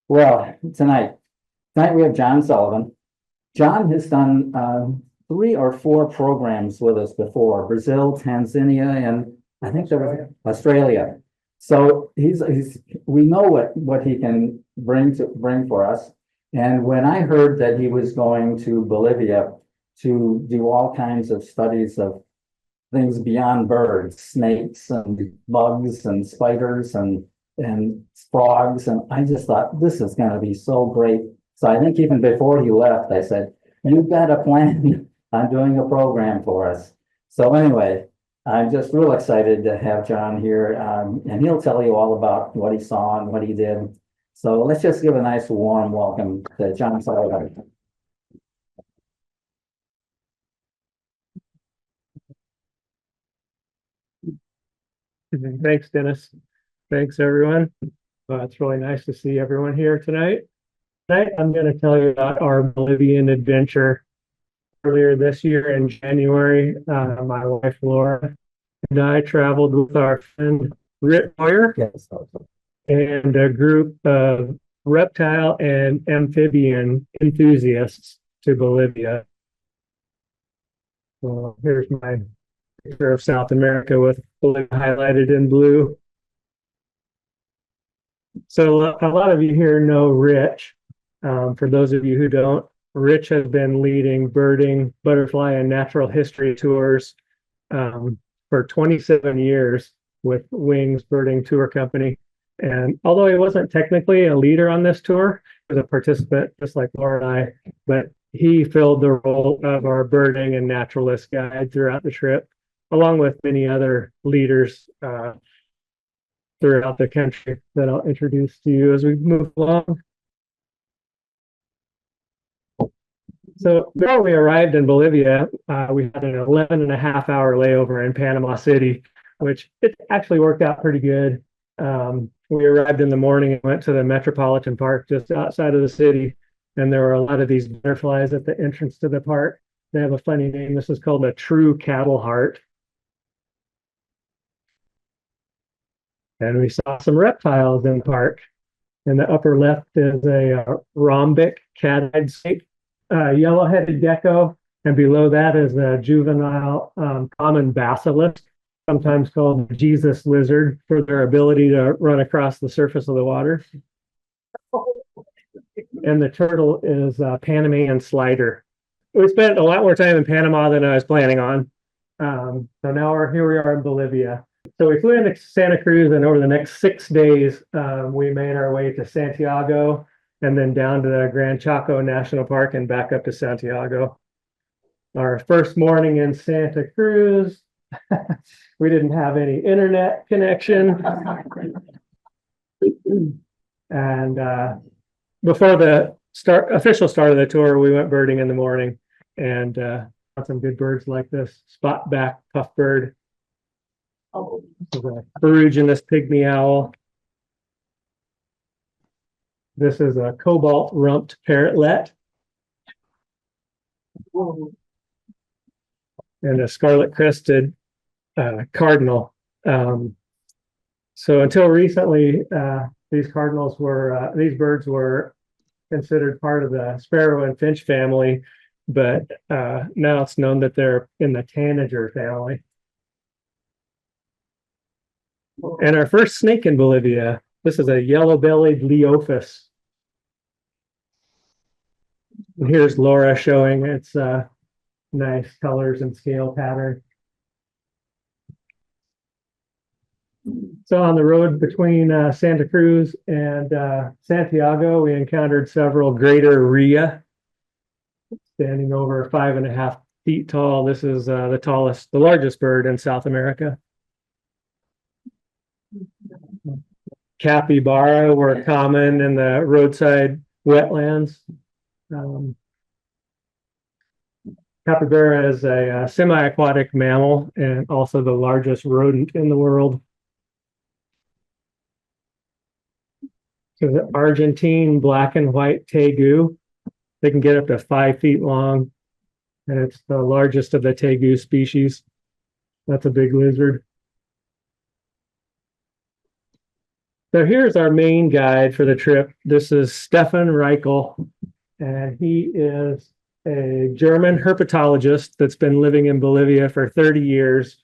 Well, tonight we have John Sullivan. John has done 3 or 4 programs with us before, Brazil, Tanzania, and I think there was Australia. So we know what he can bring for us. And when I heard that he was going to Bolivia to do all kinds of studies of things beyond birds, snakes and bugs and spiders and frogs. And I just thought this is going to be so great. So I think even before he left, I said, you've got a plan on doing a program for us. So anyway, I'm just real excited to have John here, and he'll tell you all about what he saw and what he did. So let's just give a nice warm welcome to John Sullivan. Thanks, Dennis. Thanks, everyone. It's really nice to see everyone here tonight. Tonight, I'm going to tell you about our Bolivian adventure. Earlier this year in January, my wife Laura and I traveled with our friend Rick Boyer and a group of reptile and amphibian enthusiasts to Bolivia. Well, here's my picture of South America with Bolivia highlighted in blue. So a lot of you here know Rich. For those of you who don't, Rich has been leading birding, butterfly, and natural history tours for 27 years with Wings Birding Tour Company. And although he wasn't technically a leader on this tour, he was a participant just like Laura and I, but he filled the role of our birding and naturalist guide throughout the trip, along with many other leaders throughout the country that I'll introduce to you as we move along. So before we arrived in Bolivia, we had an 11.5-hour layover in Panama City, which it actually worked out pretty good. We arrived in the morning and went to the Metropolitan Park just outside of the city, and there were a lot of these butterflies at the entrance to the park. They have a funny name. This is called a true cattle heart. And we saw some reptiles in the park. In the upper left is a rhombic cat-eyed snake, yellow-headed gecko, and below that is a juvenile common basilisk, sometimes called the Jesus lizard, for their ability to run across the surface of the water. And the turtle is a Panamanian slider. We spent a lot more time in Panama than I was planning on. So now here we are in Bolivia. So we flew into Santa Cruz, and over the next 6 days, we made our way to Santiago, and then down to the Gran Chaco National Park and back up to Santiago. Our first morning in Santa Cruz, we didn't have any internet connection. And before the official start of the tour, we went birding in the morning and got some good birds like this spotback puffbird, the ferruginous pygmy owl. This is a cobalt-rumped parrotlet and a scarlet-crested cardinal. So until recently, these birds were considered part of the sparrow and finch family, but now it's known that they're in the tanager family. And our first snake in Bolivia, this is a yellow-bellied Leophis. And here's Laura showing its nice colors and scale pattern. So on the road between Santa Cruz and Santiago, we encountered several greater rhea, standing over 5.5 feet tall. This is the largest bird in South America. Capybara were common in the roadside wetlands. Capybara is a semi-aquatic mammal and also the largest rodent in the world. So the Argentine black and white tegu, they can get up to 5 feet long, and it's the largest of the tegu species. That's a big lizard. So here's our main guide for the trip. This is Stefan Reichel, and he is a German herpetologist that's been living in Bolivia for 30 years.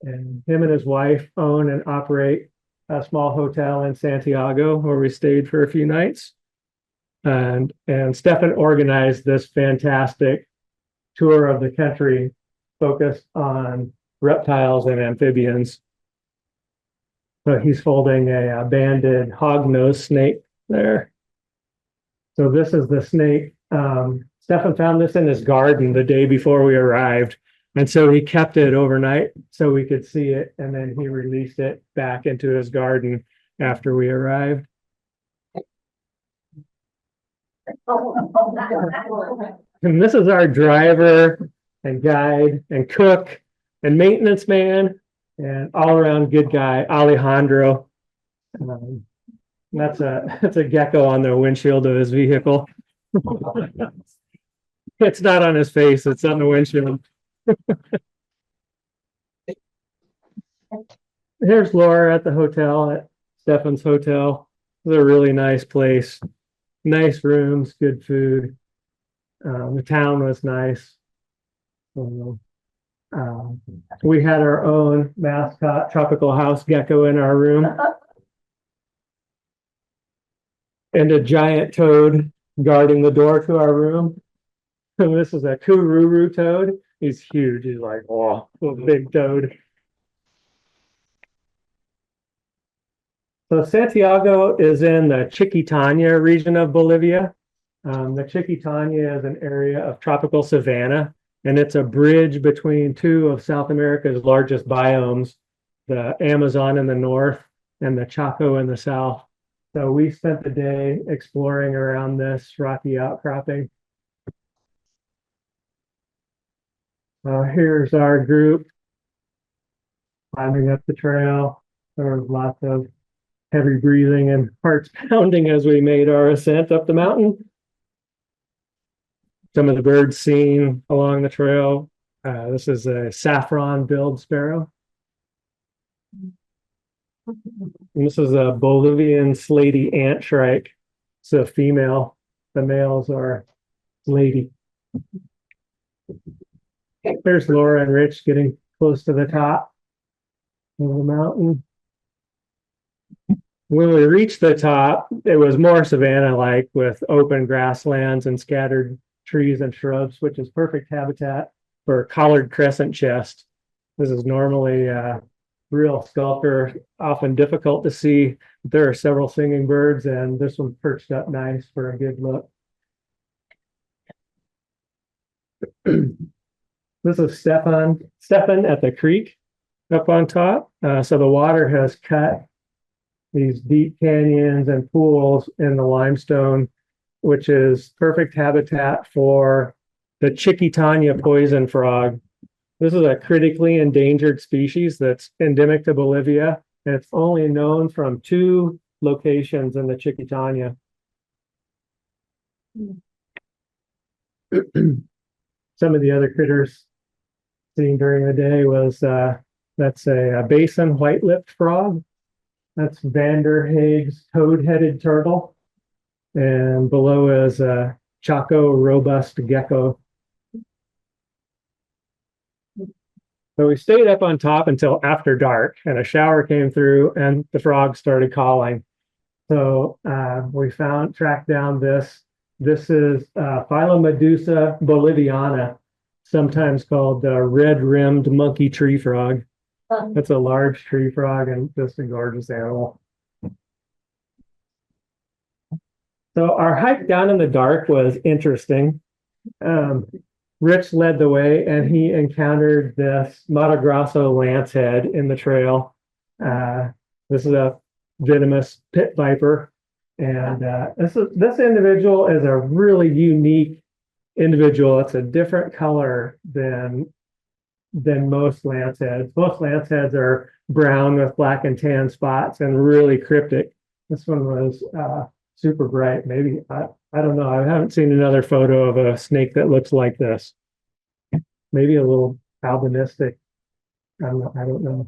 And him and his wife own and operate a small hotel in Santiago where we stayed for a few nights. And Stefan organized this fantastic tour of the country focused on reptiles and amphibians. So he's holding a banded hognose snake there. So this is the snake. Stefan found this in his garden the day before we arrived. And so he kept it overnight so we could see it. And then he released it back into his garden after we arrived. And this is our driver and guide and cook and maintenance man and all around good guy, Alejandro. That's a gecko on the windshield of his vehicle. It's not on his face, it's on the windshield. Here's Laura at the hotel, at Stefan's hotel. It's a really nice place. Nice rooms, good food. The town was nice. We had our own mascot, tropical house gecko in our room. And a giant toad guarding the door to our room. And this is a kururu toad. He's huge. He's like, oh, a big toad. So Santiago is in the Chiquitania region of Bolivia. The Chiquitania is an area of tropical savanna, and it's a bridge between two of South America's largest biomes, the Amazon in the north and the Chaco in the south. So we spent the day exploring around this rocky outcropping. Here's our group climbing up the trail. There was lots of heavy breathing and hearts pounding as we made our ascent up the mountain. Some of the birds seen along the trail. This is a saffron-billed sparrow. And this is a Bolivian slaty ant shrike. It's a female. The males are slaty. There's Laura and Rich getting close to the top of the mountain. When we reached the top, it was more savanna-like with open grasslands and scattered trees and shrubs, which is perfect habitat for collared crescent chest. This is normally a real skulker, often difficult to see. There are several singing birds, and this one perched up nice for a good look. This is Stefan at the creek up on top. So the water has cut these deep canyons and pools in the limestone, which is perfect habitat for the Chiquitania poison frog. This is a critically endangered species that's endemic to Bolivia, and it's only known from 2 locations in the Chiquitania. Some of the other critters seen during the day was that's a basin white-lipped frog. That's Vander Haig's toad-headed turtle. And below is a Chaco robust gecko. So we stayed up on top until after dark, and a shower came through and the frogs started calling. So we tracked down this. This is Philomedusa boliviana, sometimes called the red-rimmed monkey tree frog. That's a large tree frog and just a gorgeous animal. So our hike down in the dark was interesting. Rich led the way, and he encountered this Mato Grosso lancehead in the trail. This is a venomous pit viper, and this individual is a really unique individual. It's a different color than most lanceheads. Most lanceheads are brown with black and tan spots and really cryptic. This one was super bright. Maybe I don't know. I haven't seen another photo of a snake that looks like this. Maybe a little albinistic. I don't know.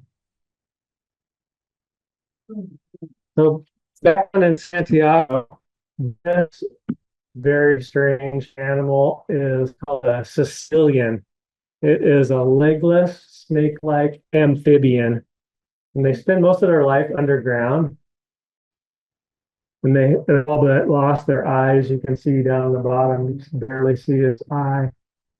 So back in Santiago, this very strange animal is called a Sicilian. It is a legless, snake-like amphibian, and they spend most of their life underground. And they all but lost their eyes. You can see down the bottom, you can barely see his eye.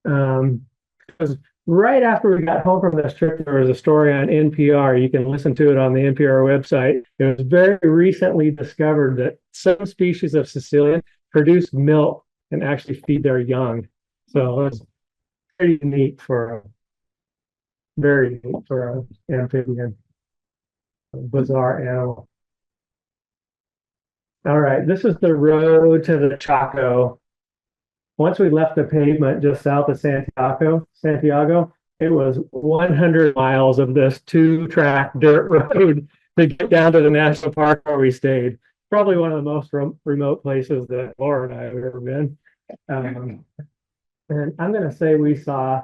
Because right after we got home from this trip, there was a story on NPR. You can listen to it on the NPR website. It was very recently discovered that some species of Sicilian produce milk and actually feed their young. So it's very unique very unique for an amphibian, a bizarre animal. All right, this is the road to the Chaco. Once we left the pavement just south of Santiago, it was 100 miles of this two-track dirt road to get down to the national park where we stayed. Probably one of the most remote places that Laura and I have ever been. And I'm going to say we saw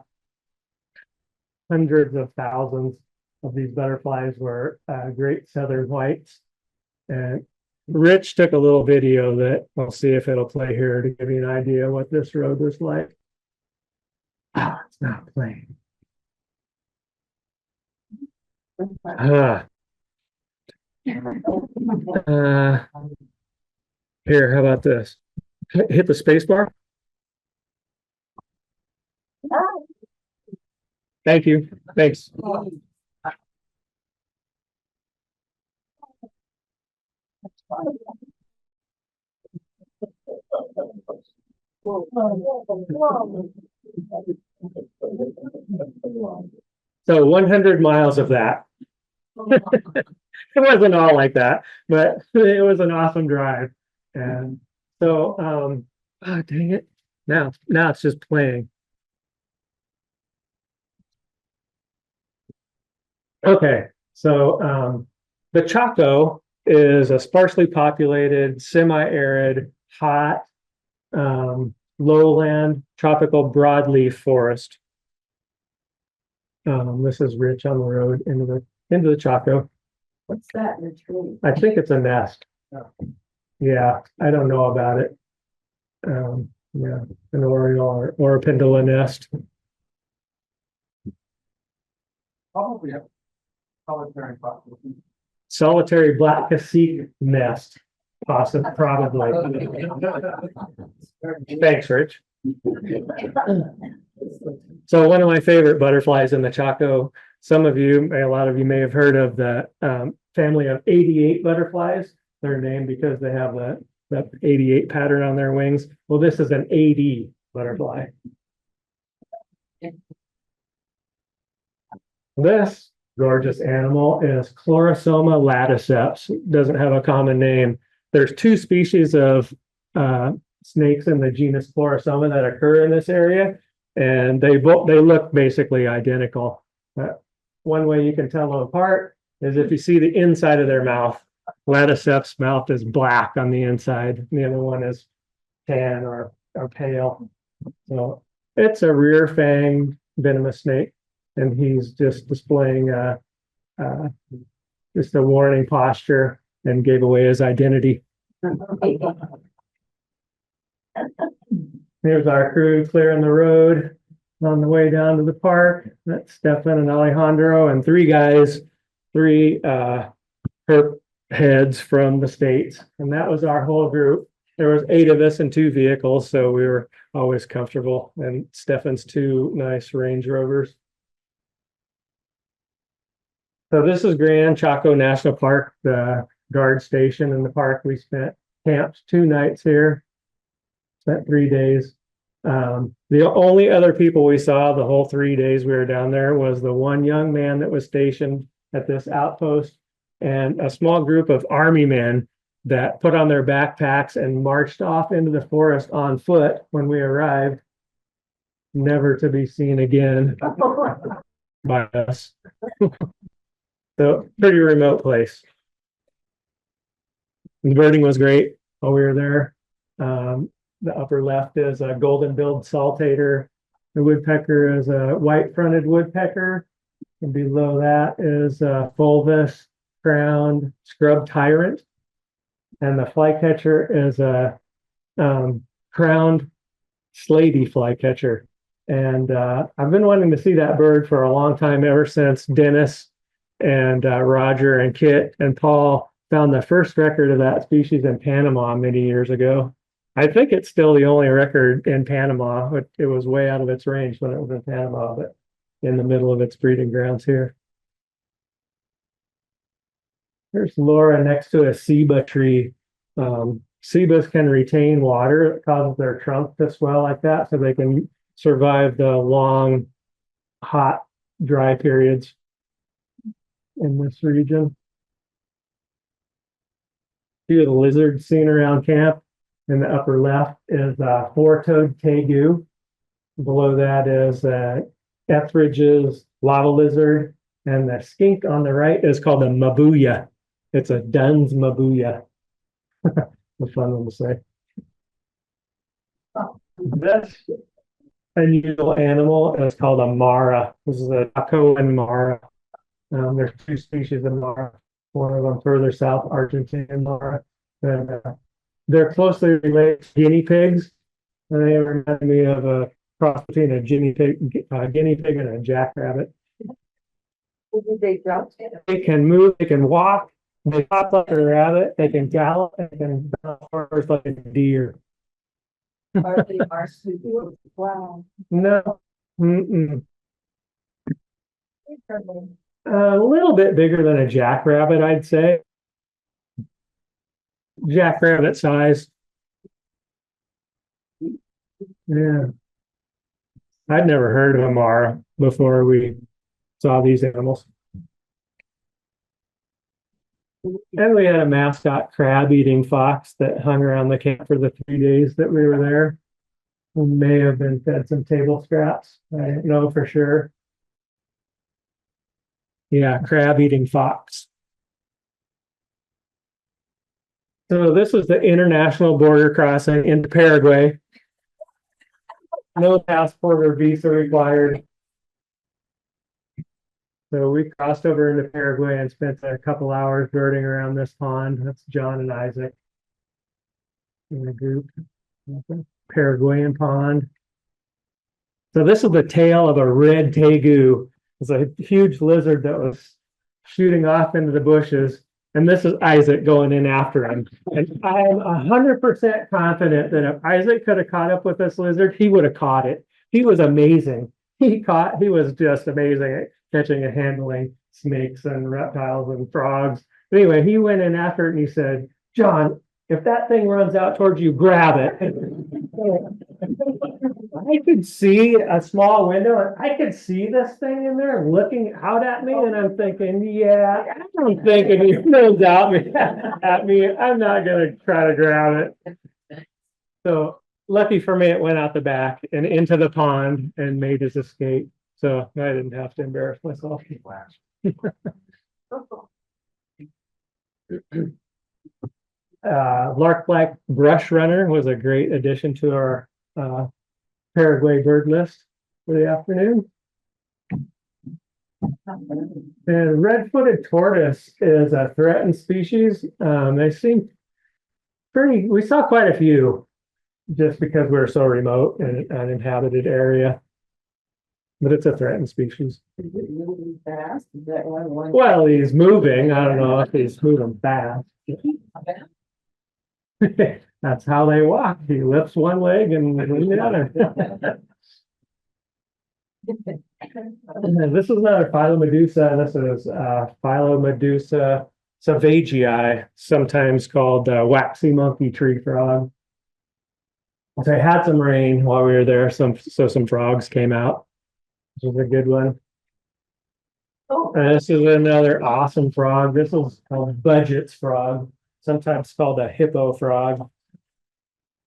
hundreds of thousands of these butterflies were great southern whites. And Rich took a little video that we'll see if it'll play here to give you an idea what this road was like. Oh, it's not playing. Here, how about this? Hit the space bar. Thank you. Thanks. So 100 miles of that. It wasn't all like that, but it was an awesome drive. And so, oh, dang it. Now it's just playing. Okay, so the Chaco is a sparsely populated, semi-arid, hot, lowland, tropical broadleaf forest. This is Rich on the road into the Chaco. What's that in the tree? I think it's a nest. Yeah, I don't know about it. Yeah, an oriole or a pendula nest. Probably a Solitary black cacique nest, possibly, probably. Thanks, Rich. So one of my favorite butterflies in the Chaco, a lot of you may have heard of the family of 88 butterflies. They're named because they have that 88 pattern on their wings. Well, this is an 80 butterfly. This gorgeous animal is Chlorosoma laticeps. Doesn't have a common name. There's two species of snakes in the genus Chlorosoma that occur in this area, and they look basically identical. One way you can tell them apart is if you see the inside of their mouth. Laticeps' mouth is black on the inside, and the other one is tan or pale. So it's a rear fang venomous snake, and he's just displaying just a warning posture and gave away his identity. Here's our crew clearing the road on the way down to the park. That's Stefan and Alejandro and three herp heads from the States. And that was our whole group. There was 8 of us in 2 vehicles, so we were always comfortable. And Stefan's 2 nice Range Rovers. So this is Grand Chaco National Park, the guard station in the park. We camped 2 nights here, spent 3 days. The only other people we saw the whole 3 days we were down there was the one young man that was stationed at this outpost and a small group of army men that put on their backpacks and marched off into the forest on foot when we arrived, never to be seen again by us. So pretty remote place. The birding was great while we were there. The upper left is a golden-billed saltator. The woodpecker is a white-fronted woodpecker. And below that is a fulvous crowned scrub tyrant. and the flycatcher is a crowned slaty flycatcher. And I've been wanting to see that bird for a long time, ever since Dennis and Roger and Kit and Paul found the first record of that species in Panama many years ago. I think it's still the only record in Panama, but it was way out of its range when it was in Panama, but in the middle of its breeding grounds here. There's Laura next to a ceiba tree. Cebas can retain water. It causes their trunk to swell like that, so they can survive the long, hot, dry periods in this region. See the lizard seen around camp. In the upper left is a four-toed tegu. Below that is Etheridge's lava lizard, and the skink on the right is called a mabuya. It's a Dunn's mabuya. A fun one to say. This unusual animal is called a mara. This is a Tacoan mara. There's two species of mara. One of them further south, Argentine mara. And they're closely related to guinea pigs. And they remind me of a cross between a guinea pig and a jackrabbit. Did they jump? They can move, they can walk, they hop like a rabbit, they can gallop, they can horse like a deer. Are they marsupials? Wow. No. A little bit bigger than a jackrabbit, I'd say. Jackrabbit size. Yeah. I'd never heard of a mara before we saw these animals. And we had a mascot crab-eating fox that hung around the camp for the 3 days that we were there. We may have been fed some table scraps. I don't know for sure. Yeah, crab-eating fox. So this is the international border crossing into Paraguay. No passport or visa required. So we crossed over into Paraguay and spent a couple hours birding around this pond. That's John and Isaac in the group. Paraguayan pond. So this is the tail of a red tegu. It's a huge lizard that was shooting off into the bushes. And this is Isaac going in after him. And I'm 100% confident that if Isaac could have caught up with this lizard, he would have caught it. He was amazing. He was just amazing at catching and handling snakes and reptiles and frogs. But anyway, he went in after it and he said, "John, if that thing runs out towards you, grab it." I could see a small window and I could see this thing in there looking out at me, and I'm thinking, yeah, I'm thinking he runs out at me. I'm not gonna try to grab it. So lucky for me, it went out the back and into the pond and made his escape. So I didn't have to embarrass myself. Lark-black brush runner was a great addition to our Paraguay bird list for the afternoon. And red-footed tortoise is a threatened species. They seem pretty, we saw quite a few just because we're so remote in an uninhabited area. But it's a threatened species. Is it moving fast? Is that one? Well, he's moving. I don't know if he's moving fast. That's how they walk. He lifts one leg and the other. This is another Philomedusa. This is Philomedusa savagii, sometimes called waxy monkey tree frog. So I had some rain while we were there, so some frogs came out. This is a good one. Oh, This is another awesome frog. This is called Budget's frog, sometimes called a hippo frog.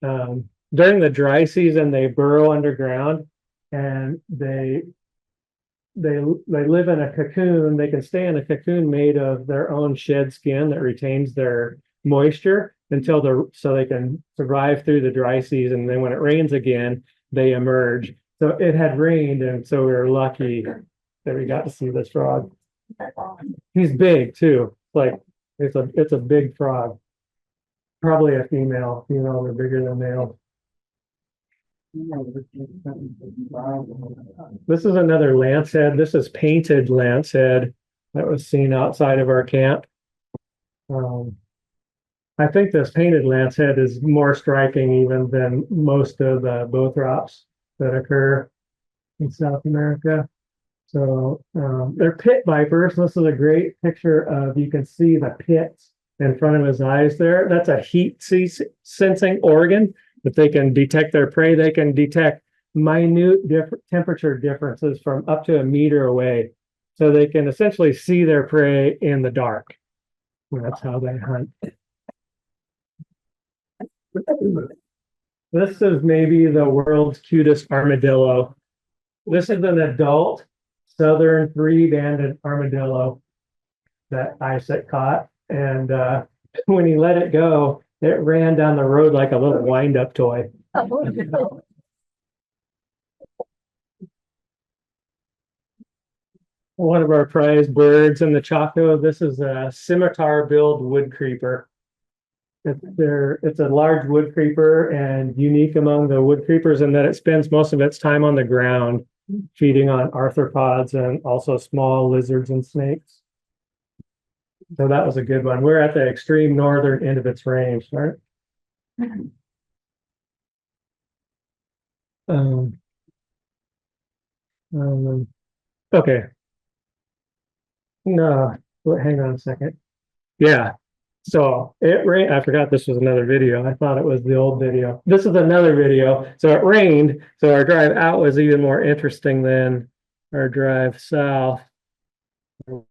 During the dry season, they burrow underground and they live in a cocoon. They can stay in a cocoon made of their own shed skin that retains their moisture so they can survive through the dry season. Then when it rains again, they emerge. So it had rained, and so we were lucky that we got to see this frog. He's big too. Like it's a big frog. Probably a female. Females are bigger than male. This is another lance head. This is painted lance head that was seen outside of our camp. I think this painted lance head is more striking even than most of the bothrops that occur in South America. So they're pit vipers. This is a great picture of, you can see the pits in front of his eyes there. That's a heat sensing organ that they can detect their prey. They can detect minute temperature differences from up to a meter away. So they can essentially see their prey in the dark. That's how they hunt. This is maybe the world's cutest armadillo. This is an adult southern three-banded armadillo that Isaac caught. And when he let it go, it ran down the road like a little wind-up toy. One of our prized birds in the Chaco. This is a scimitar-billed wood creeper. It's a large wood creeper and unique among the wood creepers in that it spends most of its time on the ground, feeding on arthropods and also small lizards and snakes. So that was a good one. We're at the extreme northern end of its range, right? Okay. No, hang on a second. Yeah. So it rained. I forgot this was another video. I thought it was the old video. This is another video. So it rained. So our drive out was even more interesting than our drive south. It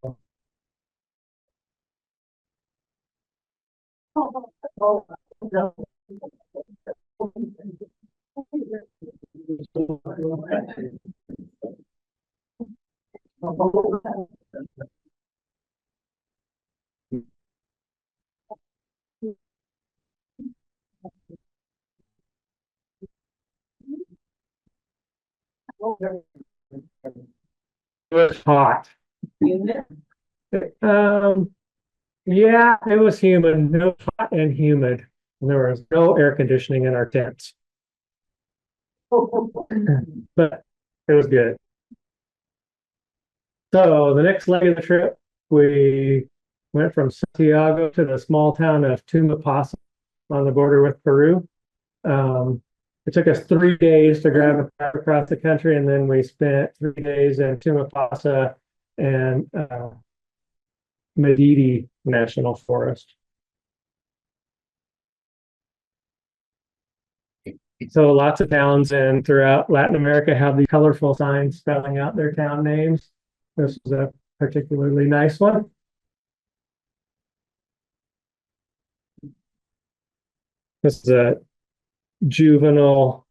was hot. Yeah, it was humid. No, hot and humid. And there was no air conditioning in our tents, but it was good. So the next leg of the trip, we went from Santiago to the small town of Tumapasa on the border with Peru. It took us 3 days to drive across the country, and then we spent 3 days in Tumapasa and Madidi National Forest. So lots of towns throughout Latin America have these colorful signs spelling out their town names. This is a particularly nice one. This is a juvenile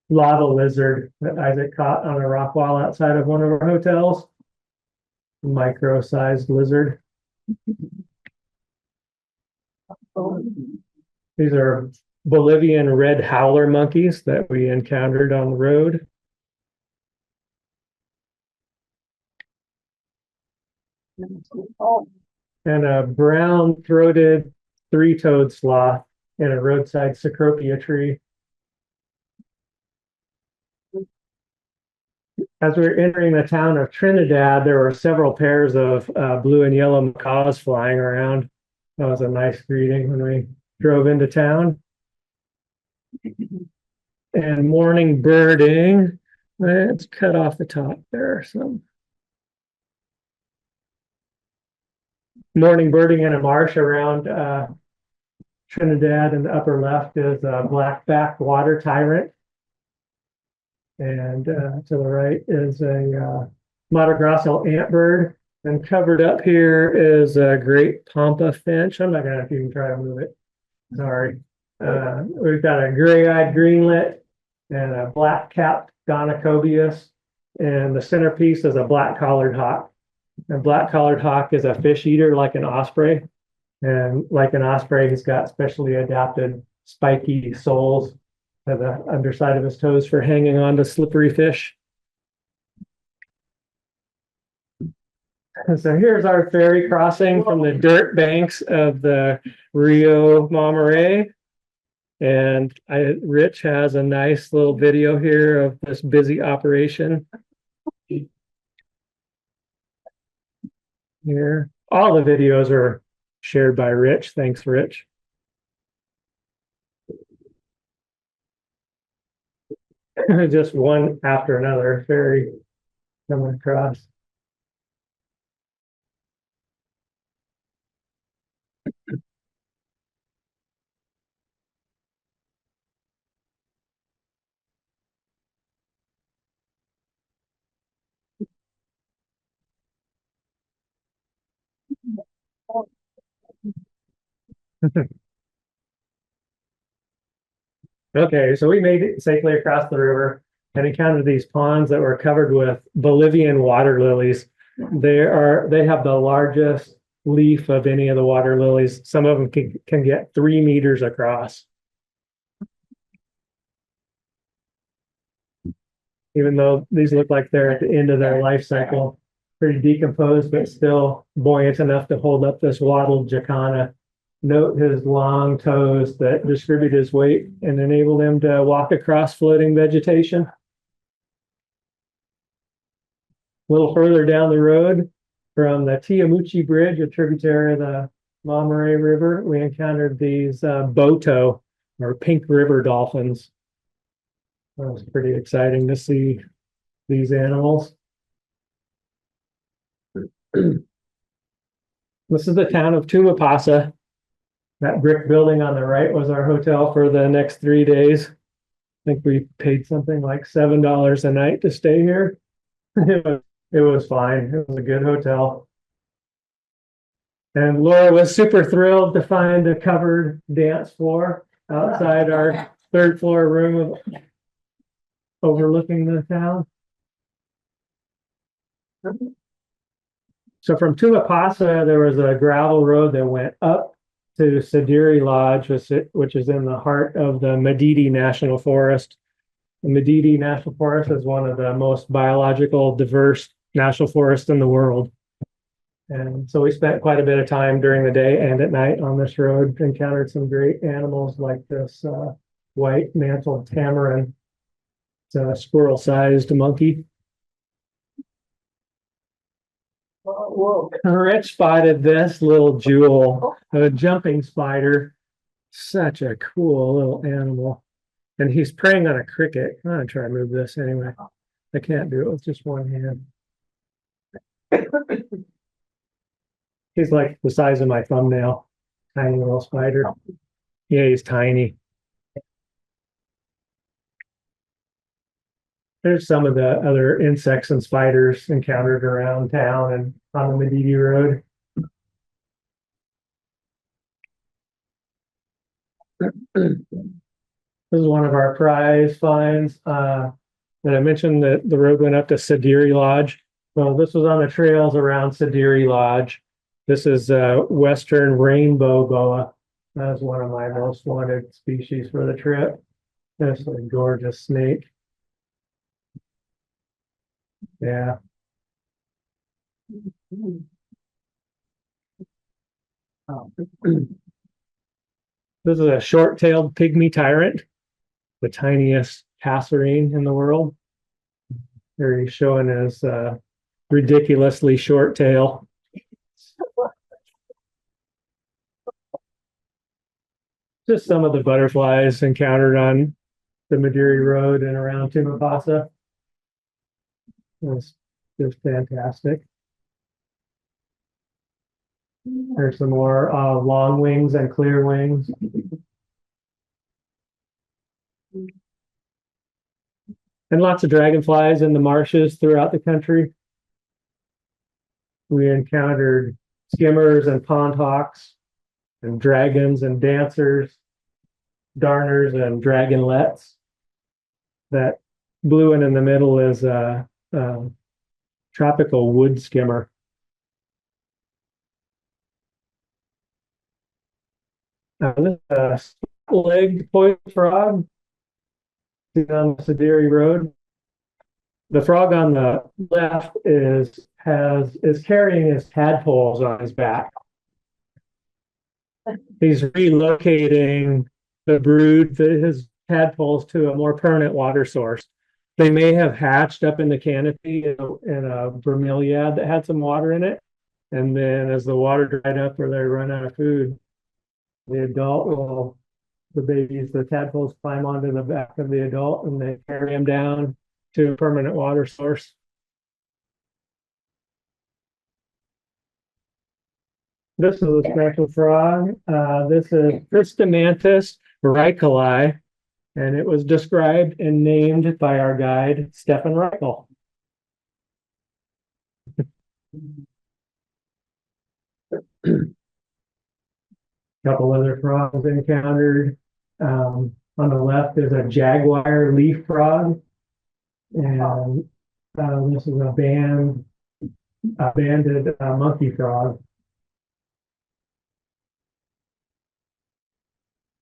lava lizard that Isaac caught on a rock wall outside of one of our hotels. Micro-sized lizard. These are Bolivian red howler monkeys that we encountered on the road. And a brown-throated three-toed sloth in a roadside cecropia tree. As we were entering the town of Trinidad, there were several pairs of blue and yellow macaws flying around. That was a nice greeting when we drove into town. And morning birding. Let's cut off the top there. So morning birding in a marsh around Trinidad. In the upper left is a black-backed water tyrant. And to the right is a Mato Grosso antbird. And covered up here is a great pampa finch. I'm not going to even try to move it. Sorry. We've got a gray-eyed greenlet and a black-capped gonocobius. And the centerpiece is a black-collared hawk. A black-collared hawk is a fish eater like an osprey. And like an osprey, he's got specially adapted spiky soles to the underside of his toes for hanging on to slippery fish. So here's our ferry crossing from the dirt banks of the Rio Mamoré. And Rich has a nice little video here of this busy operation. Here, all the videos are shared by Rich. Thanks, Rich. Just one after another ferry coming across. Okay, so we made it safely across the river and encountered these ponds that were covered with Bolivian water lilies. They have the largest leaf of any of the water lilies. Some of them can get 3 meters across. Even though these look like they're at the end of their life cycle, pretty decomposed, but still buoyant enough to hold up this wattled jacana. Note his long toes that distribute his weight and enable him to walk across floating vegetation. A little further down the road from the Tiamuchi Bridge, a tributary of the Mamoré River, we encountered these boto or pink river dolphins. That was pretty exciting to see these animals. This is the town of Tumapasa. That brick building on the right was our hotel for the next 3 days. I think we paid something like $7 a night to stay here. It was fine. It was a good hotel. And Laura was super thrilled to find a covered dance floor outside our 3rd floor room overlooking the town. So from Tumapasa, there was a gravel road that went up to Sadiri Lodge, which is in the heart of the Madidi National Forest. The Madidi National Forest is one of the most biological diverse national forests in the world. And so we spent quite a bit of time during the day and at night on this road, encountered some great animals like this white mantled tamarin. It's a squirrel-sized monkey. Whoa. Rich spotted this little jewel, a jumping spider. Such a cool little animal. And he's preying on a cricket. I'm gonna try to move this anyway. I can't do it with just one hand. He's like the size of my thumbnail. Tiny little spider. Yeah, he's tiny. There's some of the other insects and spiders encountered around town and on the Madidi Road. This is one of our prize finds that I mentioned that the road went up to Sadiri Lodge. Well, this was on the trails around Sadiri Lodge. This is Western rainbow boa. That's one of my most wanted species for the trip. That's a gorgeous snake. Yeah. This is a short-tailed pygmy tyrant, the tiniest passerine in the world. There he's showing his ridiculously short tail. Just some of the butterflies encountered on the Madiri Road and around Tumapasa. It's just fantastic. There's some more long wings and clear wings. And lots of dragonflies in the marshes throughout the country. We encountered skimmers and pond hawks and dragons and dancers, darners and dragonlets. That blue one in the middle is a tropical wood skimmer. This is a split-legged poison frog on the Sadiri Road. The frog on the left is is carrying his tadpoles on his back. He's relocating the brood, his tadpoles, to a more permanent water source. They may have hatched up in the canopy in a bromeliad that had some water in it. And then as the water dried up or they run out of food, the tadpoles climb onto the back of the adult and they carry him down to a permanent water source. This is a special frog. This is Christomantis reicheli, and it was described and named by our guide, Stefan Reichel. Couple other frogs encountered. On the left is a jaguar leaf frog, and this is a banded monkey frog.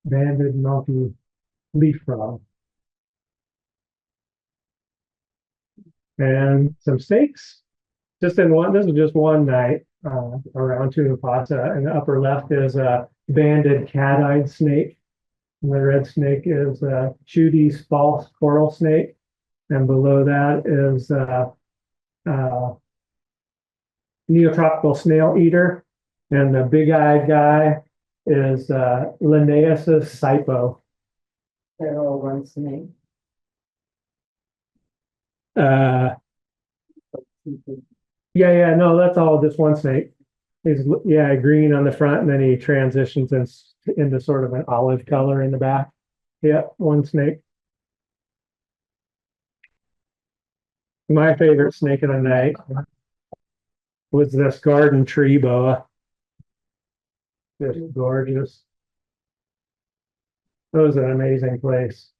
Banded monkey leaf frog. And some snakes. Just in one, this is just one night around Tunapata. And the upper left is a banded cat-eyed snake. And the red snake is Chudy's false coral snake. And below that is neotropical snail eater. And the big-eyed guy is Linnaeus' Saipo. They're all one snake. Yeah, no, that's all just one snake. He's green on the front, and then he transitions into sort of an olive color in the back. Yeah, one snake. My favorite snake of the night was this garden tree boa. Just gorgeous. It was an amazing place.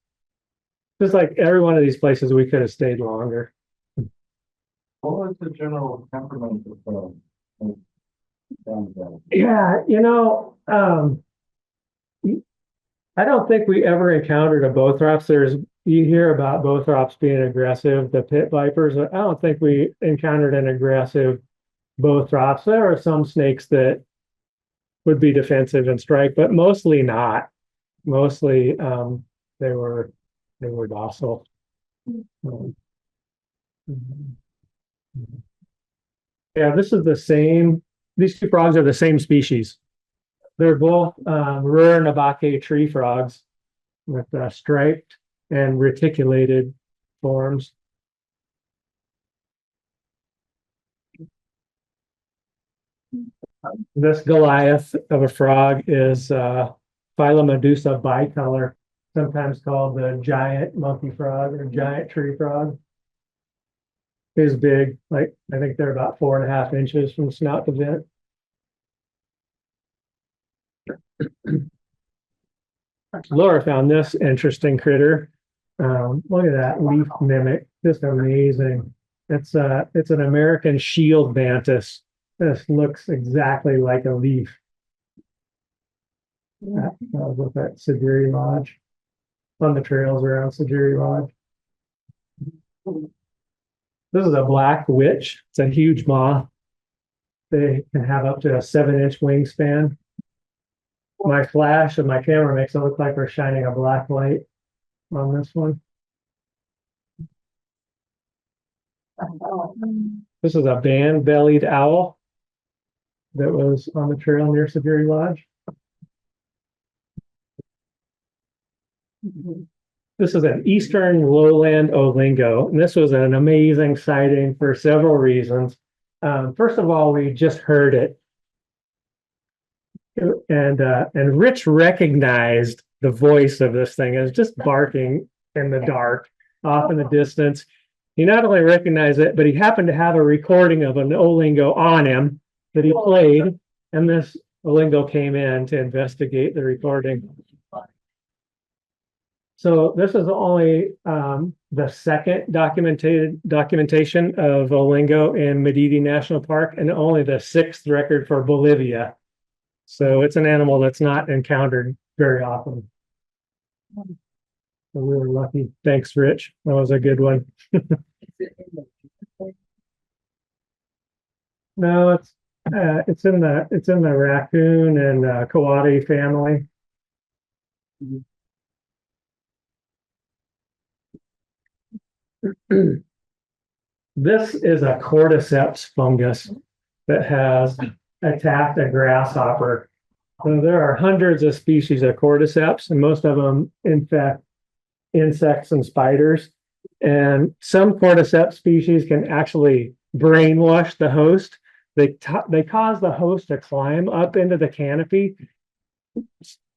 Just like every one of these places, we could have stayed longer. What was the general temperament of Yeah, I don't think we ever encountered a Bothrops. You hear about Bothrops being aggressive, the pit vipers. I don't think we encountered an aggressive Bothrops. There are some snakes that would be defensive and strike, but mostly not. Mostly they were docile. Yeah, this is the same. These two frogs are the same species. They're both Ruhr Nabake tree frogs with striped and reticulated forms. This Goliath of a frog is Phylomedusa bicolor, sometimes called the giant monkey frog or giant tree frog. Is big, like I think they're about 4.5 inches from snout to vent. Laura found this interesting critter. Look at that leaf mimic, just amazing. It's an American shield mantis. This looks exactly like a leaf. That was at Sajiri Lodge, on the trails around Sajiri Lodge. This is a black witch. It's a huge moth. They can have up to a 7-inch wingspan. My flash of my camera makes it look like we're shining a black light on this one. This is a band-bellied owl that was on the trail near Sajiri Lodge. This is an eastern lowland olingo, and this was an amazing sighting for several reasons. First of all, we just heard it, and Rich recognized the voice of this thing. It was just barking in the dark, off in the distance. He not only recognized it, but he happened to have a recording of an olingo on him that he played, and this olingo came in to investigate the recording. So this is only the second documentation of olingo in Madidi National Park, and only the 6th record for Bolivia. So it's an animal that's not encountered very often. So we were lucky. Thanks, Rich. That was a good one. No, it's in the raccoon and coati family. This is a cordyceps fungus that has attacked a grasshopper. So there are hundreds of species of cordyceps, and most of them infect insects and spiders. And some cordyceps species can actually brainwash the host. They cause the host to climb up into the canopy,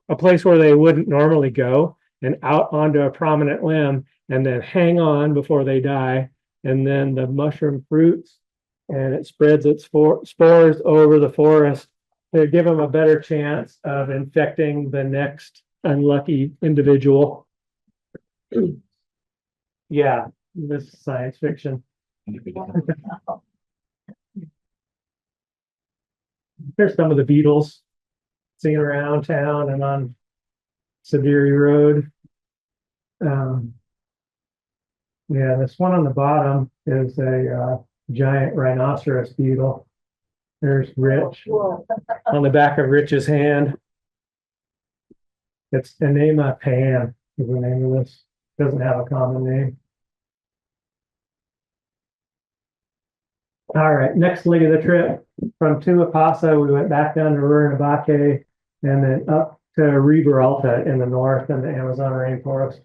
a place where they wouldn't normally go, and out onto a prominent limb, and then hang on before they die. And then the mushroom fruits, and it spreads its spores over the forest to give them a better chance of infecting the next unlucky individual. Yeah, this is science fiction. Here's some of the beetles seen around town and on Severi Road. Yeah, this one on the bottom is a giant rhinoceros beetle. There's Rich on the back of Rich's hand. It's Enema Pan is the name of this. Doesn't have a common name. All right, next leg of the trip from Tuapasa, we went back down to Rurrenabaque and then up to Riberalta in the north in the Amazon rainforest.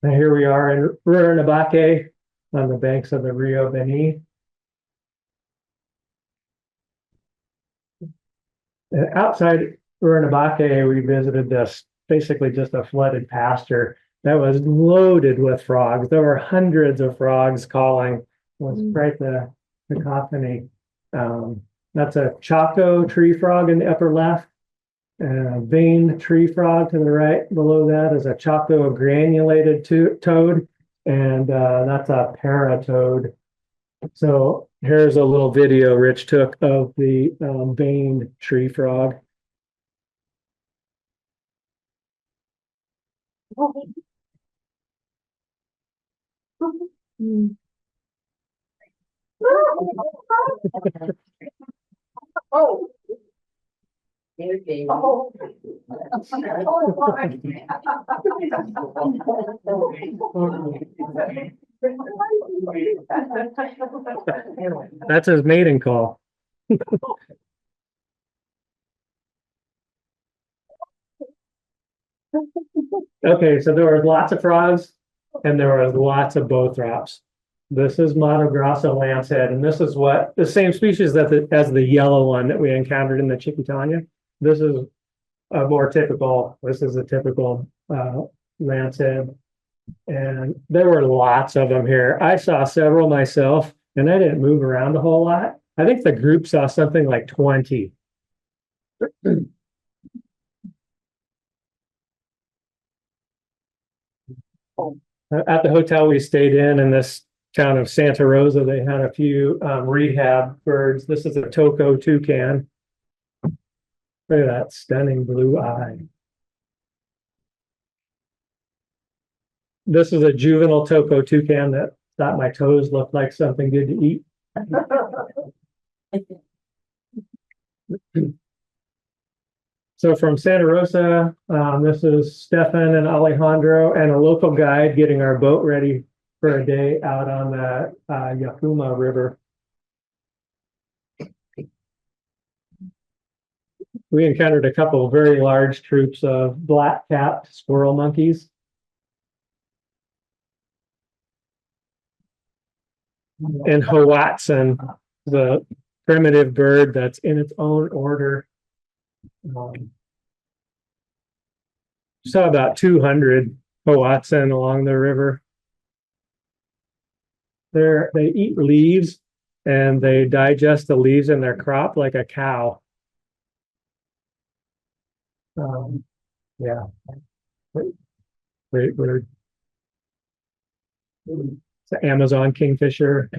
And here we are in Rurrenabaque on the banks of the Rio Beni. Outside Rurrenabaque, we visited this basically just a flooded pasture that was loaded with frogs. There were hundreds of frogs calling. It was quite the cacophony. That's a Chaco tree frog in the upper left. And a veined tree frog to the right below that is a Chaco granulated toad. And that's a paratoad. So here's a little video Rich took of the veined tree frog. Oh. Oh. That's his mating call. Okay, so there were lots of frogs and there was lots of bowthrops. This is Monograsso lancehead, and this is what the same species that as the yellow one that we encountered in the Chiquitania. This is a more typical. This is a typical lancehead, and there were lots of them here. I saw several myself, and I didn't move around a whole lot. I think the group saw something like 20. At the hotel we stayed in this town of Santa Rosa, they had a few rehab birds. This is a Toco toucan. Look at that stunning blue eye. This is a juvenile Toco toucan that thought my toes looked like something good to eat. So from Santa Rosa, this is Stefan and Alejandro and a local guide getting our boat ready for a day out on the Yafuma River. We encountered a couple of very large troops of black-capped squirrel monkeys. And Hoatzin, the primitive bird that's in its own order. Saw about 200 Hoatzin along the river. They eat leaves and they digest the leaves in their crop like a cow. Yeah, great bird. It's an Amazon kingfisher.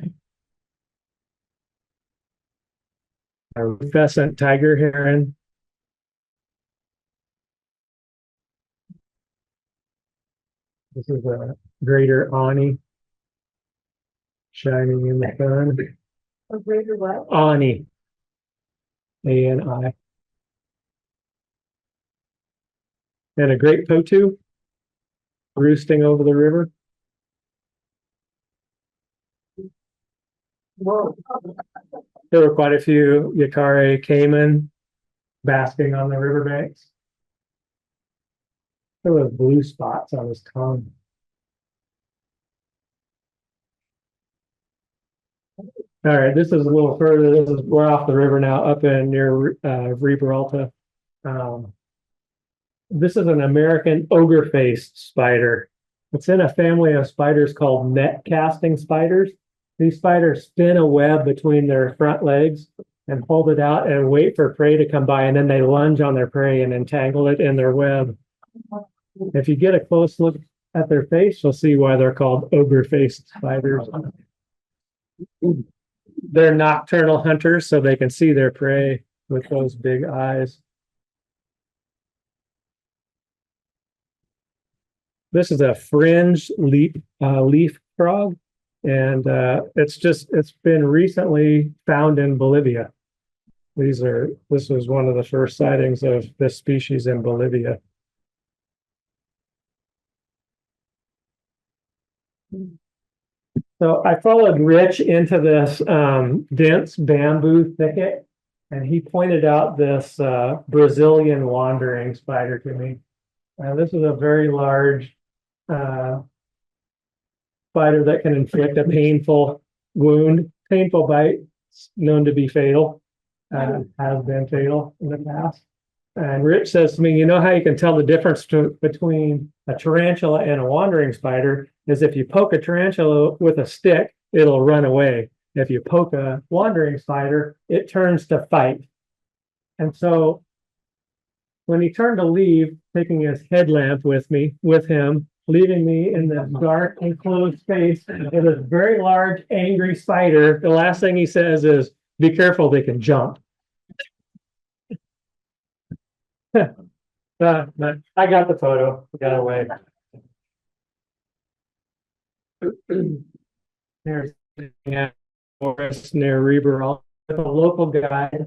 A rufescent tiger heron. This is a greater Ani. shining in the sun. A greater what? Ani. A-N-I. And a great potu roosting over the river. Whoa. There were quite a few Yakare caiman basking on the riverbanks. There were blue spots on his tongue. All right, this is a little further. We're off the river now, up in near Riberalta. This is an American ogre-faced spider. It's in a family of spiders called net casting spiders. These spiders spin a web between their front legs and hold it out and wait for prey to come by, and then they lunge on their prey and entangle it in their web. If you get a close look at their face, you'll see why they're called ogre-faced spiders. They're nocturnal hunters, so they can see their prey with those big eyes. This is a fringed leaf frog, and it's been recently found in Bolivia. This was one of the first sightings of this species in Bolivia. So I followed Rich into this dense bamboo thicket, and he pointed out this Brazilian wandering spider to me. This is a very large spider that can inflict a painful wound, painful bite, known to be fatal, has been fatal in the past. And Rich says to me, you know how you can tell the difference between a tarantula and a wandering spider is if you poke a tarantula with a stick, it'll run away. If you poke a wandering spider, it turns to fight. And so when he turned to leave, taking his headlamp with him, leaving me in this dark enclosed space with a very large angry spider, the last thing he says is, be careful, they can jump. I got the photo, got away. There's forest near Riberalta, a local guide,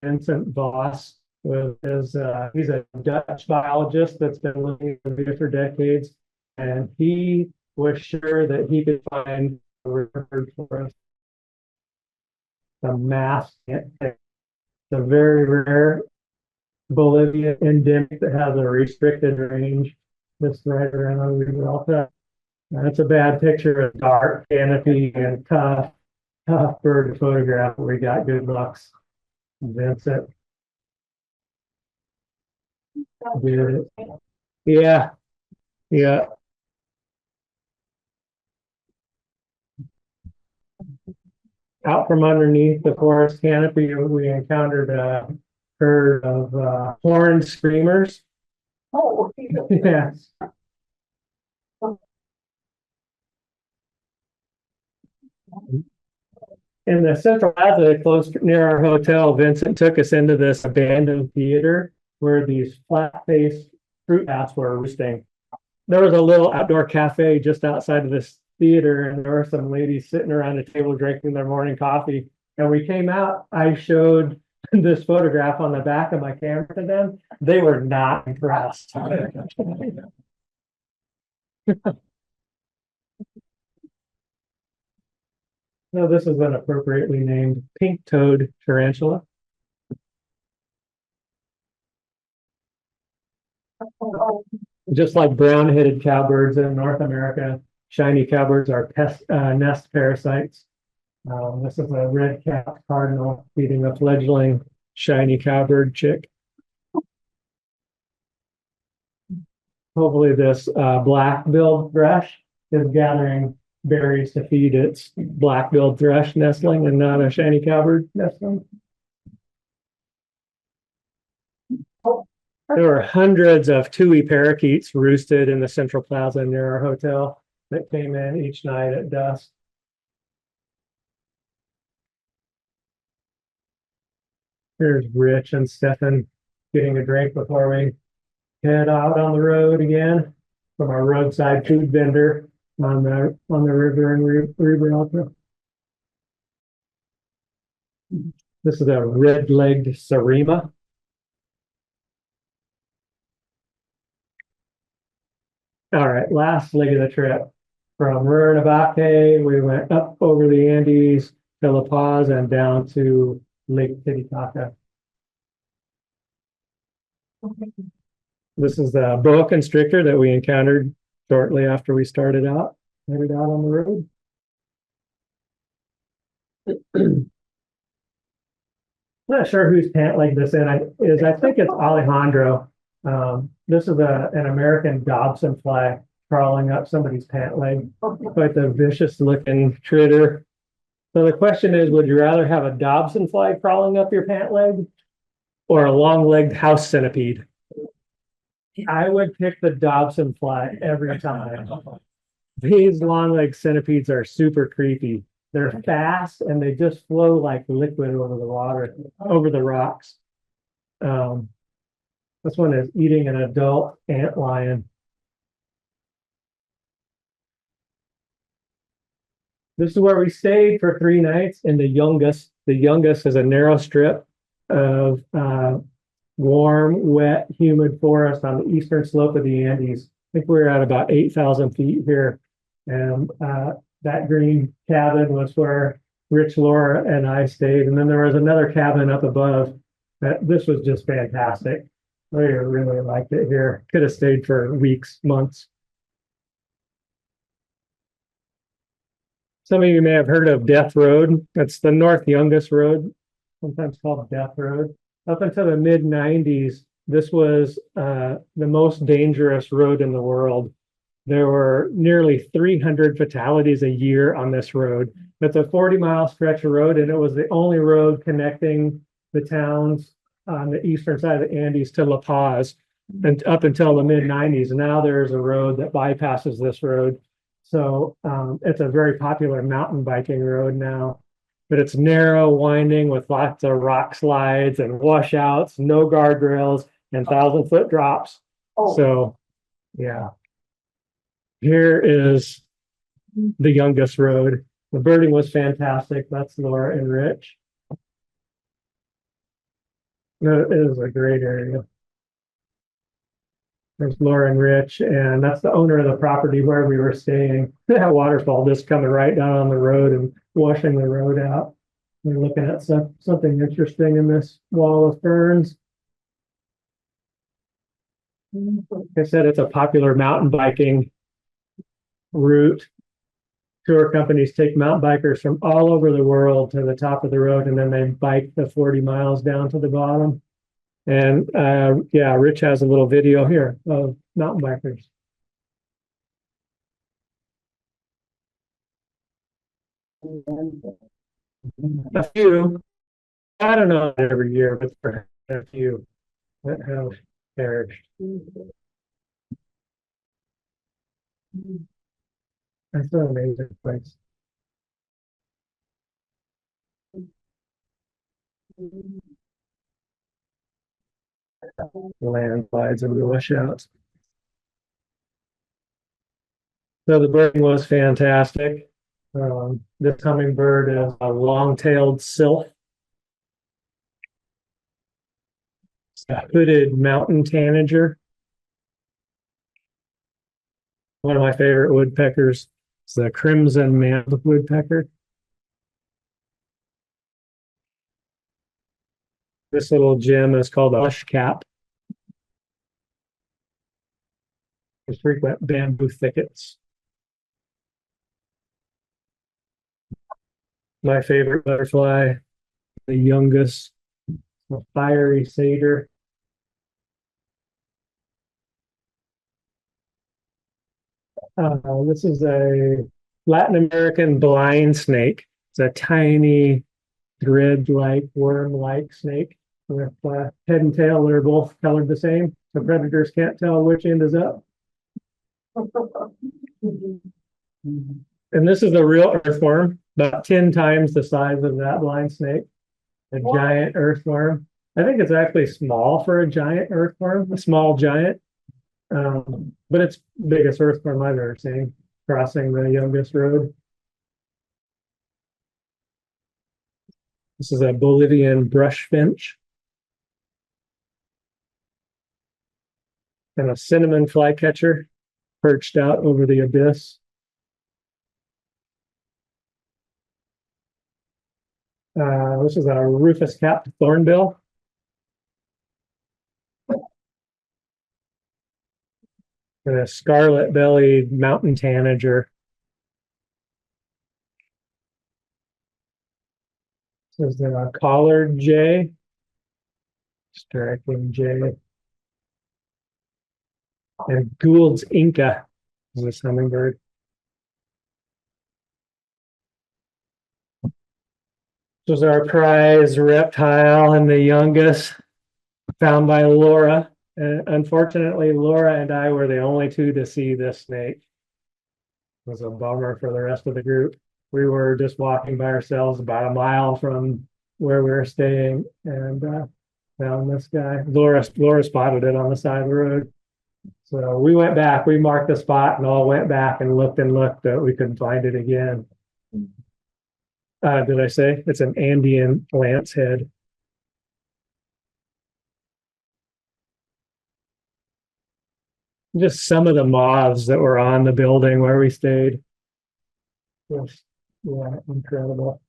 Vincent Boas, he's a Dutch biologist that's been living in Bolivia for decades, and he was sure that he could find a river forest, the mass, the very rare Bolivia endemic that has a restricted range. This right around Riberalta. That's a bad picture of dark canopy and tough bird to photograph. We got good looks. Vincent. Yeah. Yeah. Out from underneath the forest canopy, we encountered a herd of horned screamers. Oh, Yeah. In the Central Plaza, close near our hotel, Vincent took us into this abandoned theater where these flat-faced fruit bats were roosting. There was a little outdoor cafe just outside of this theater, and there were some ladies sitting around a table drinking their morning coffee. And we came out, I showed this photograph on the back of my camera to them. They were not impressed. No, this is an appropriately named pink-toed tarantula. Just like brown-headed cowbirds in North America, shiny cowbirds are nest parasites. This is a red-capped cardinal feeding a fledgling shiny cowbird chick. Hopefully this black-billed thrush is gathering berries to feed its black-billed thrush nestling and not a shiny cowbird nestling. There were hundreds of tui parakeets roosted in the Central Plaza near our hotel that came in each night at dusk. Here's Rich and Stefan getting a drink before we head out on the road again from our roadside food vendor. on the river in Riberalta. This is a red-legged Sarima. All right, last leg of the trip. From Rurrenabaque, we went up over the Andes to La Paz and down to Lake Titicaca. This is the boa constrictor that we encountered shortly after we headed out on the road. Not sure whose pant leg this is. I think it's Alejandro. This is an American Dobson fly crawling up somebody's pant leg. Quite the vicious looking critter. So the question is, would you rather have a Dobson fly crawling up your pant leg or a long-legged house centipede? I would pick the Dobson fly every time. These long-legged centipedes are super creepy. They're fast and they just flow like liquid over the water, over the rocks. This one is eating an adult antlion. This is where we stayed for 3 nights in the Yungas. The Yungas is a narrow strip of warm, wet, humid forest on the eastern slope of the Andes. I think we're at about 8,000 feet here. And that green cabin was where Rich, Laura, and I stayed. And then there was another cabin up above. This was just fantastic. I really liked it here. Could have stayed for weeks, months. Some of you may have heard of Death Road. That's the North Yungas Road, sometimes called Death Road. Up until the mid-90s, this was the most dangerous road in the world. There were nearly 300 fatalities a year on this road. It's a 40-mile stretch of road, and it was the only road connecting the towns on the eastern side of the Andes to La Paz, and up until the mid-90s. Now there's a road that bypasses this road. So it's a very popular mountain biking road now, but it's narrow, winding with lots of rock slides and washouts, no guardrails, and 1,000-foot drops. So, yeah. Here is the Yungas Road. The birding was fantastic. That's Laura and Rich. It is a great area. There's Laura and Rich, and that's the owner of the property where we were staying. That waterfall just coming right down on the road and washing the road out. We're looking at something interesting in this wall of ferns. Like I said, it's a popular mountain biking route. Tour companies take mountain bikers from all over the world to the top of the road, and then they bike the 40 miles down to the bottom. And yeah, Rich has a little video here of mountain bikers. A few, I don't know every year, but for a few that have perished. That's an amazing place. Landslides and washouts. So the birding was fantastic. This hummingbird is a long-tailed sylph. It's a hooded mountain tanager. One of my favorite woodpeckers is the crimson mantled woodpecker. This little gem is called a hush cap. There's frequent bamboo thickets. My favorite butterfly, the Yungas, the fiery satyr. This is a Latin American blind snake. It's a tiny thread-like, worm-like snake with head and tail that are both colored the same. So predators can't tell which end is up. And this is a real earthworm, about 10 times the size of that blind snake. A giant earthworm. I think it's actually small for a giant earthworm, a small giant. But it's the biggest earthworm I've ever seen. crossing the youngest road. This is a Bolivian brush finch. And a cinnamon flycatcher perched out over the abyss. This is a rufous-capped thornbill. And a scarlet-bellied mountain tanager. This is a collared jay. Striking jay. And Gould's Inca is this hummingbird. This was our prize reptile and the youngest, found by Laura. And unfortunately, Laura and I were the only two to see this snake. It was a bummer for the rest of the group. We were just walking by ourselves about a mile from where we were staying and found this guy. Laura spotted it on the side of the road. So we went back, we marked the spot and all went back and looked, but we couldn't find it again. Did I say it's an Andean lance head? Just some of the moths that were on the building where we stayed. Just, yeah, incredible.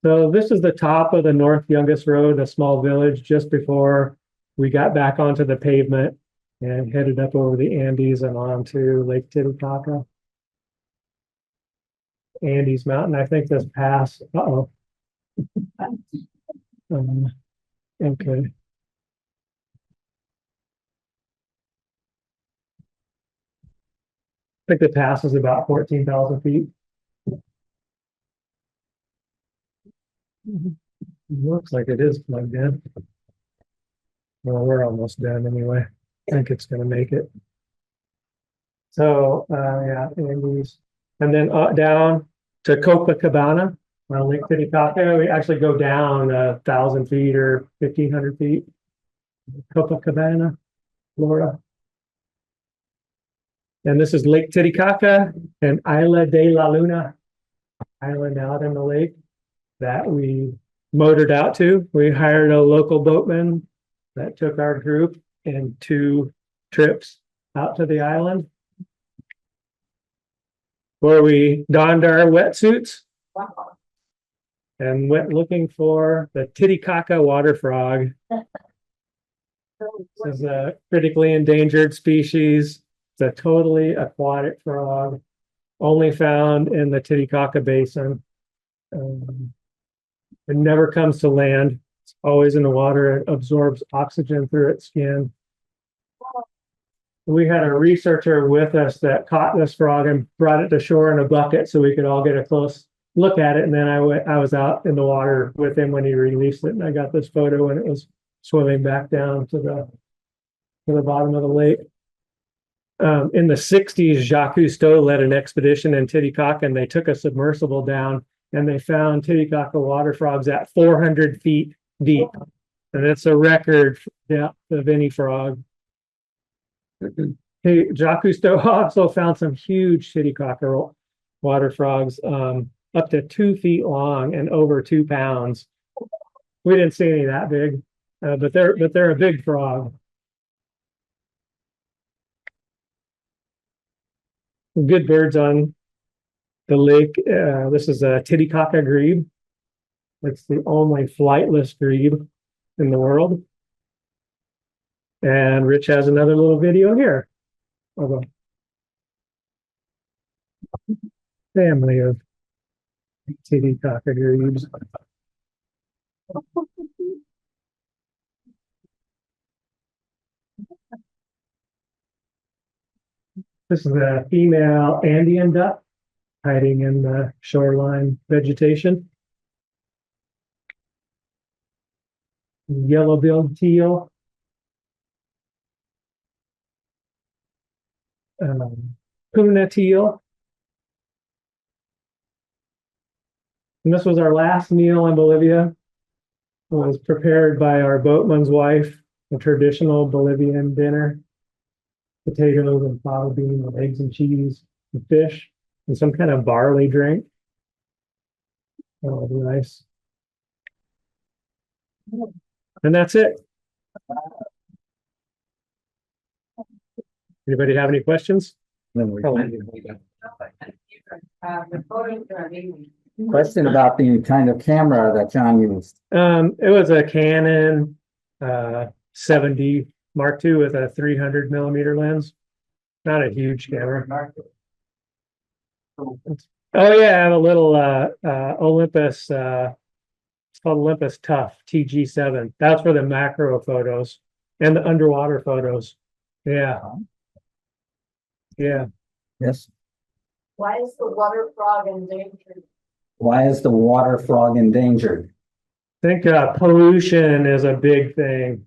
So this is the top of the North Youngest Road, a small village just before we got back onto the pavement and headed up over the Andes and on to Lake Titicaca. Andes Mountain, I think this pass, okay. I think the pass is about 14,000 feet. Looks like it is plugged in. Well, we're almost done anyway. I think it's going to make it. So, yeah, Andes. And then down to Copacabana, Lake Titicaca. We actually go down 1,000 feet or 1,500 feet. Copacabana, Florida. And this is Lake Titicaca and Isla de la Luna, island out in the lake that we motored out to. We hired a local boatman that took our group in 2 trips out to the island where we donned our wetsuits and went looking for the Titicaca water frog. This is a critically endangered species. It's a totally aquatic frog, only found in the Titicaca Basin. It never comes to land. It's always in the water. It absorbs oxygen through its skin. We had a researcher with us that caught this frog and brought it to shore in a bucket so we could all get a close look at it. And then I was out in the water with him when he released it, and I got this photo when it was swimming back down to the bottom of the lake. In the 60s, Jacques Cousteau led an expedition in Titicaca, and they took a submersible down, and they found Titicaca water frogs at 400 feet deep. And that's a record depth of any frog. Jacques Cousteau also found some huge Titicaca water frogs, up to 2 feet long and over 2 pounds. We didn't see any that big, but they're a big frog. Good birds on the lake. This is a Titicaca grebe. It's the only flightless grebe in the world. And Rich has another little video here of a family of Titicaca grebes. This is a female Andean duck hiding in the shoreline vegetation. Yellow-billed teal. Puna teal. And this was our last meal in Bolivia. It was prepared by our boatman's wife a traditional Bolivian dinner. Potatoes and fava bean with eggs and cheese and fish and some kind of barley drink. Oh, nice. And that's it. Anybody have any questions? Then Oh. The photos are amazing. Question about the kind of camera that John used. It was a Canon 70 Mark II with a 300 millimeter lens. Not a huge camera. Oh yeah, I have a little Olympus. It's called Olympus Tough TG7. That's for the macro photos and the underwater photos. Yeah. Yeah. Yes. Why is the water frog endangered? Why is the water frog endangered? I think pollution is a big thing.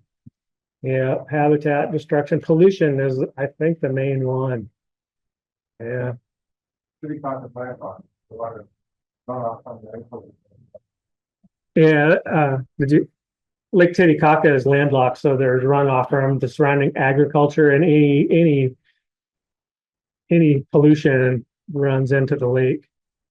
Yeah, habitat destruction. Pollution is, I think, the main one. Yeah. City Park, the water. Runoff on the airport. Yeah, Lake Titicaca is landlocked, so there's runoff from the surrounding agriculture, and any pollution runs into the lake.